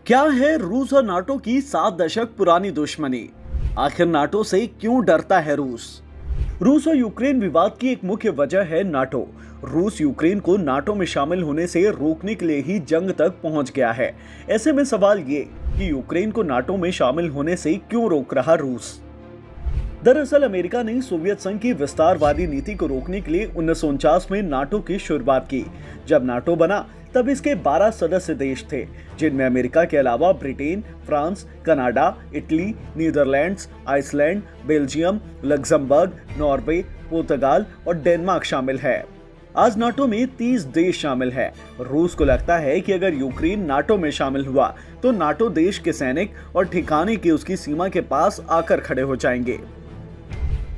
क्या है रूस और नाटो की 7 दशक पुरानी दुश्मनी? आखिर नाटो से क्यों डरता है रूस? रूस और यूक्रेन विवाद की एक मुख्य वजह है नाटो। रूस यूक्रेन को नाटो में शामिल होने से रोकने के लिए ही जंग तक पहुंच गया है। ऐसे में सवाल ये कि यूक्रेन को नाटो में शामिल होने से क्यों रोक रहा रूस? दरअसल अमेरिका ने सोवियत संघ की विस्तारवादी नीति को रोकने के लिए 1949 में नाटो की शुरुआत की। जब नाटो बना तब इसके 12 सदस्य देश थे, जिनमें अमेरिका के अलावा Britain, France, Canada, Italy, Netherlands, Iceland, Belgium, Luxembourg, Norway, पुर्तगाल और डेनमार्क शामिल है। आज नाटो में 30 देश शामिल हैं। रूस को लगता है कि अगर यूक्रेन नाटो में शामिल हुआ तो नाटो देश के सैनिक और ठिकाने की उसकी सीमा के पास आकर खड़े हो जाएंगे।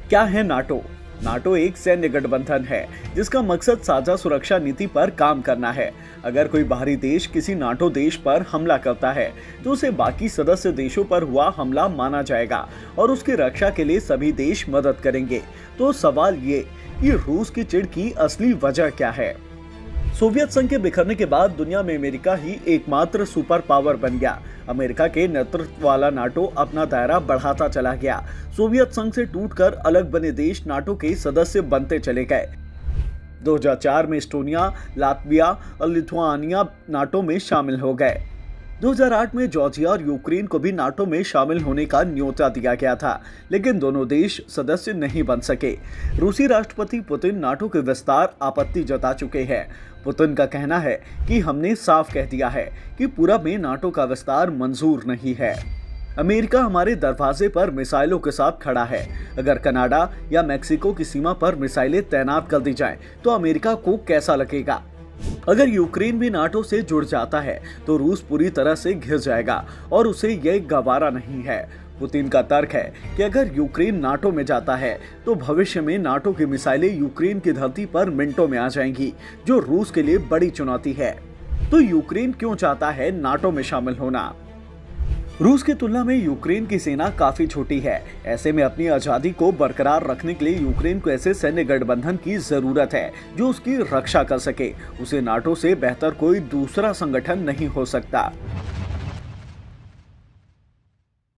क्या है नाटो? नाटो एक सैन्य गठबंधन है जिसका मकसद साझा सुरक्षा नीति पर काम करना है। अगर कोई बाहरी देश किसी नाटो देश पर हमला करता है तो उसे बाकी सदस्य देशों पर हुआ हमला माना जाएगा और उसकी रक्षा के लिए सभी देश मदद करेंगे। तो सवाल ये कि रूस की चिढ़ की असली वजह क्या है? सोवियत संघ के बिखरने के बाद दुनिया में अमेरिका ही एकमात्र सुपर पावर बन गया। अमेरिका के नेतृत्व वाला नाटो अपना दायरा बढ़ाता चला गया। सोवियत संघ से टूटकर अलग बने देश नाटो के सदस्य बनते चले गए। 2004 में एस्टोनिया, लात्विया और लिथुआनिया नाटो में शामिल हो गए। 2008 में जॉर्जिया और यूक्रेन को भी नाटो में शामिल होने का न्योता दिया गया था, लेकिन दोनों देश सदस्य नहीं बन सके। रूसी राष्ट्रपति पुतिन नाटो के विस्तार आपत्ति जता चुके हैं। पुतिन का कहना है कि हमने साफ कह दिया है कि पूरब में नाटो का विस्तार मंजूर नहीं है। अमेरिका हमारे दरवाजे पर मिसाइलों के साथ खड़ा है। अगर कनाडा या मेक्सिको की सीमा पर मिसाइलें तैनात कर दी जाएं, तो अमेरिका को कैसा लगेगा? अगर यूक्रेन भी नाटो से जुड़ जाता है तो रूस पूरी तरह से घिर जाएगा और उसे यह गवारा नहीं है। पुतिन का तर्क है कि अगर यूक्रेन नाटो में जाता है तो भविष्य में नाटो की मिसाइलें यूक्रेन की धरती पर मिनटों में आ जाएंगी, जो रूस के लिए बड़ी चुनौती है। तो यूक्रेन क्यों चाहता है नाटो में शामिल होना? रूस की तुलना में यूक्रेन की सेना काफी छोटी है। ऐसे में अपनी आजादी को बरकरार रखने के लिए यूक्रेन को ऐसे सैन्य गठबंधन की जरूरत है जो उसकी रक्षा कर सके। उसे नाटो से बेहतर कोई दूसरा संगठन नहीं हो सकता।